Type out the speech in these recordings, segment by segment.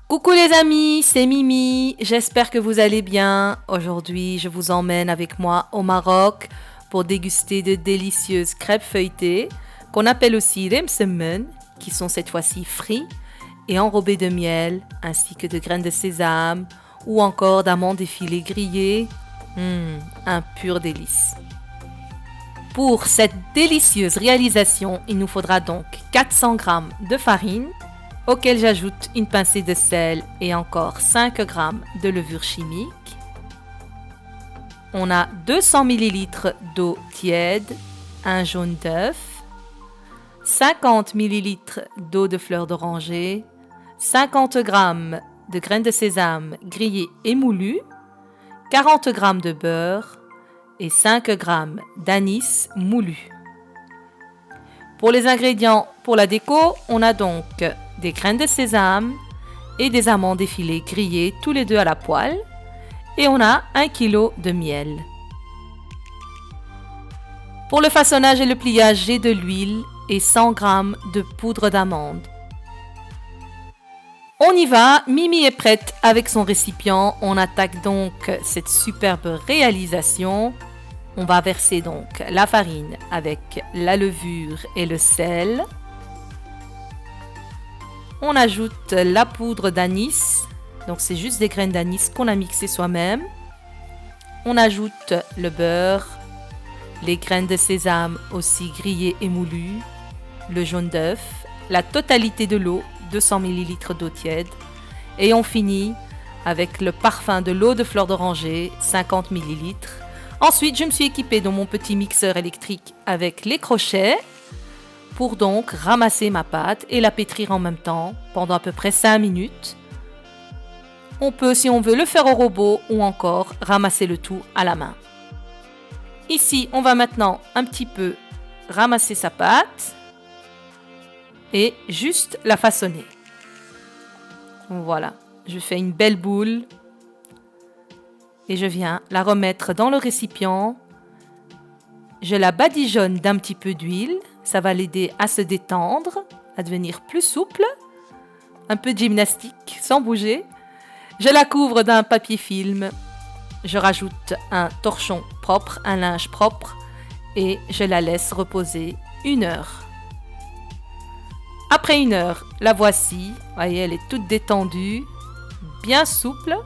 Coucou les amis, c'est Mimi, j'espère que vous allez bien. Aujourd'hui, je vous emmène avec moi au Maroc pour déguster de délicieuses crêpes feuilletées qu'on appelle aussi remsemen, qui sont cette fois-ci frites et enrobées de miel, ainsi que de graines de sésame ou encore d'amandes effilées grillées. Un pur délice. Pour cette délicieuse réalisation, il nous faudra donc 400 g de farine, auquel j'ajoute une pincée de sel et encore 5 g de levure chimique. On a 200 ml d'eau tiède, un jaune d'œuf, 50 ml d'eau de fleur d'oranger, 50 g de graines de sésame grillées et moulues, 40 g de beurre et 5 g d'anis moulu. Pour les ingrédients pour la déco, on a donc des graines de sésame et des amandes effilées grillées tous les deux à la poêle, et on a 1 kg de miel. Pour le façonnage et le pliage, j'ai de l'huile et 100 g de poudre d'amande. On y va, Mimi est prête avec son récipient. On attaque donc cette superbe réalisation. On va verser donc la farine avec la levure et le sel. On ajoute la poudre d'anis. Donc c'est juste des graines d'anis qu'on a mixées soi-même. On ajoute le beurre, les graines de sésame aussi grillées et moulues, le jaune d'œuf, la totalité de l'eau, 200 ml d'eau tiède, et on finit avec le parfum de l'eau de fleur d'oranger, 50 ml. Ensuite, je me suis équipée dans mon petit mixeur électrique avec les crochets pour donc ramasser ma pâte et la pétrir en même temps pendant à peu près 5 minutes. On peut, si on veut, le faire au robot ou encore ramasser le tout à la main. Ici, on va maintenant un petit peu ramasser sa pâte et juste la façonner. Voilà, je fais une belle boule et je viens la remettre dans le récipient. Je la badigeonne d'un petit peu d'huile, ça va l'aider à se détendre, à devenir plus souple, un peu de gymnastique sans bouger. Je la couvre d'un papier film, je rajoute un torchon propre, un linge propre et je la laisse reposer 1 heure. Après 1 heure, la voici, vous voyez, elle est toute détendue, bien souple.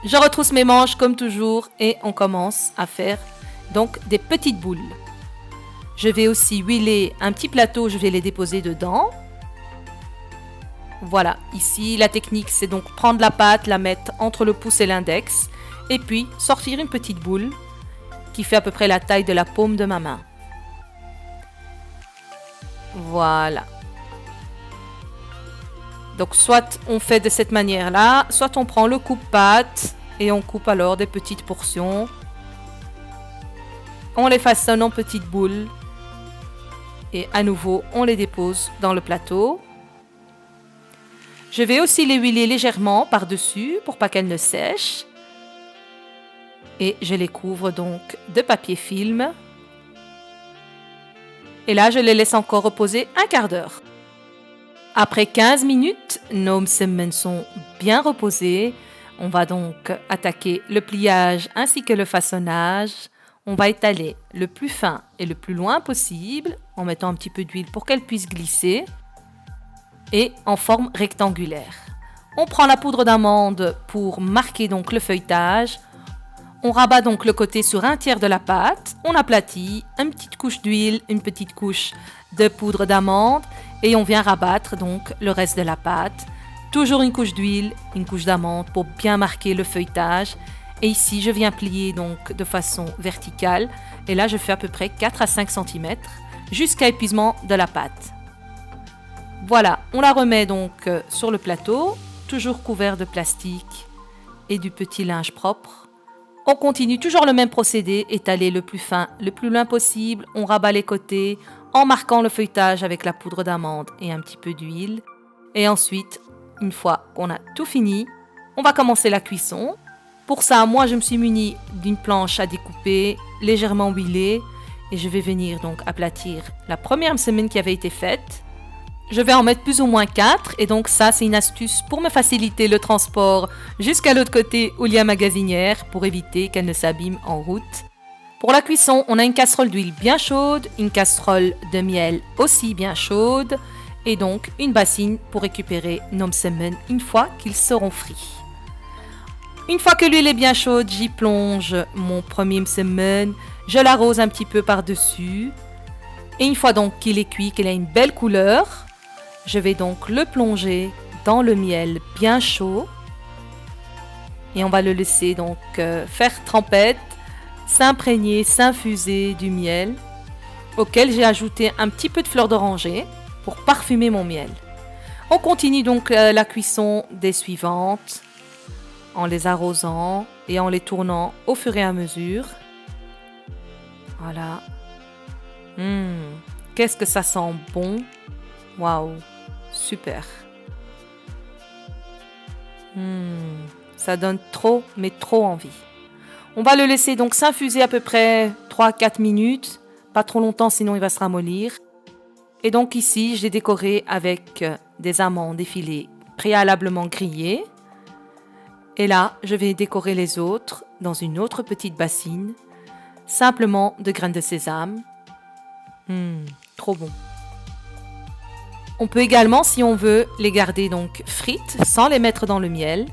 Je retrousse mes manches comme toujours et on commence à faire donc des petites boules. Je vais aussi huiler un petit plateau, je vais les déposer dedans. Voilà, ici la technique c'est donc prendre la pâte, la mettre entre le pouce et l'index et puis sortir une petite boule qui fait à peu près la taille de la paume de ma main. Voilà. Donc soit on fait de cette manière-là, soit on prend le coupe-pâte et on coupe alors des petites portions. On les façonne en petites boules et à nouveau on les dépose dans le plateau. Je vais aussi les huiler légèrement par-dessus pour pas qu'elles ne sèchent. Et je les couvre donc de papier film. Et là, je les laisse encore reposer un quart d'heure. Après 15 minutes, nos msemen sont bien reposés. On va donc attaquer le pliage ainsi que le façonnage. On va étaler le plus fin et le plus loin possible en mettant un petit peu d'huile pour qu'elle puisse glisser et en forme rectangulaire. On prend la poudre d'amande pour marquer donc le feuilletage. On rabat donc le côté sur 1/3 de la pâte, on aplatit, une petite couche d'huile, une petite couche de poudre d'amande et on vient rabattre donc le reste de la pâte. Toujours une couche d'huile, une couche d'amande pour bien marquer le feuilletage. Et ici, je viens plier donc de façon verticale et là, je fais à peu près 4 à 5 cm jusqu'à épuisement de la pâte. Voilà, on la remet donc sur le plateau, toujours couvert de plastique et du petit linge propre. On continue toujours le même procédé, étaler le plus fin, le plus loin possible. On rabat les côtés en marquant le feuilletage avec la poudre d'amande et un petit peu d'huile. Et ensuite, une fois qu'on a tout fini, on va commencer la cuisson. Pour ça, moi, je me suis munie d'une planche à découper, légèrement huilée. Et je vais venir donc aplatir la première msemen qui avait été faite. Je vais en mettre plus ou moins 4 et donc ça c'est une astuce pour me faciliter le transport jusqu'à l'autre côté où il y a ma gazinière pour éviter qu'elle ne s'abîme en route. Pour la cuisson, on a une casserole d'huile bien chaude, une casserole de miel aussi bien chaude et donc une bassine pour récupérer nos msemen une fois qu'ils seront frits. Une fois que l'huile est bien chaude, j'y plonge mon premier msemen, je l'arrose un petit peu par-dessus. Et une fois donc qu'il est cuit, qu'il a une belle couleur, je vais donc le plonger dans le miel bien chaud. Et on va le laisser donc faire trempette, s'imprégner, s'infuser du miel, auquel j'ai ajouté un petit peu de fleur d'oranger pour parfumer mon miel. On continue donc la cuisson des suivantes, en les arrosant et en les tournant au fur et à mesure. Voilà. Qu'est-ce que ça sent bon. Waouh, super. Ça donne trop, mais trop envie. On va le laisser donc s'infuser à peu près 3-4 minutes. Pas trop longtemps, sinon il va se ramollir. Et donc ici, je l'ai décoré avec des amandes effilées préalablement grillées. Et là, je vais décorer les autres dans une autre petite bassine, simplement de graines de sésame. Trop bon. On peut également, si on veut, les garder donc frites sans les mettre dans le miel.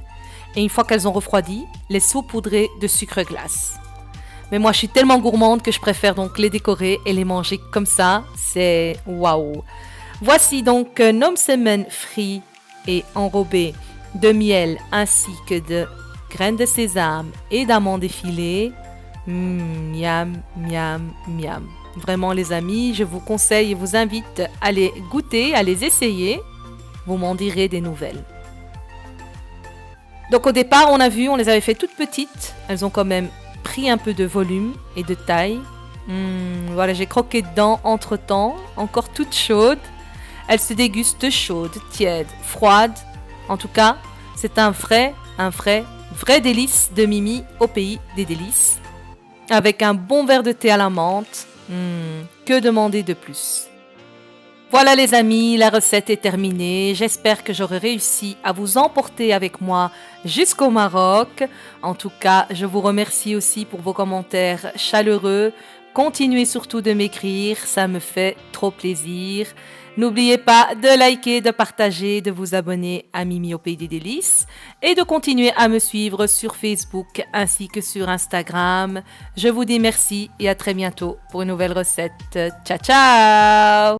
Et une fois qu'elles ont refroidi, les saupoudrer de sucre glace. Mais moi, je suis tellement gourmande que je préfère donc les décorer et les manger comme ça. C'est waouh. Voici donc nos msemen frits et enrobés de miel ainsi que de graines de sésame et d'amandes effilées. Miam, miam, miam. Vraiment les amis, je vous conseille et vous invite à les goûter, à les essayer. Vous m'en direz des nouvelles. Donc au départ, on a vu, on les avait fait toutes petites. Elles ont quand même pris un peu de volume et de taille. Voilà, j'ai croqué dedans entre-temps, encore toutes chaudes. Elles se dégustent chaudes, tièdes, froides. En tout cas, c'est un vrai délice de Mimi au pays des délices. Avec un bon verre de thé à la menthe. Que demander de plus? Voilà les amis, la recette est terminée. J'espère que j'aurai réussi à vous emporter avec moi jusqu'au Maroc. En tout cas, je vous remercie aussi pour vos commentaires chaleureux. Continuez surtout de m'écrire, ça me fait trop plaisir. N'oubliez pas de liker, de partager, de vous abonner à Mimi au Pays des Délices et de continuer à me suivre sur Facebook ainsi que sur Instagram. Je vous dis merci et à très bientôt pour une nouvelle recette. Ciao, ciao!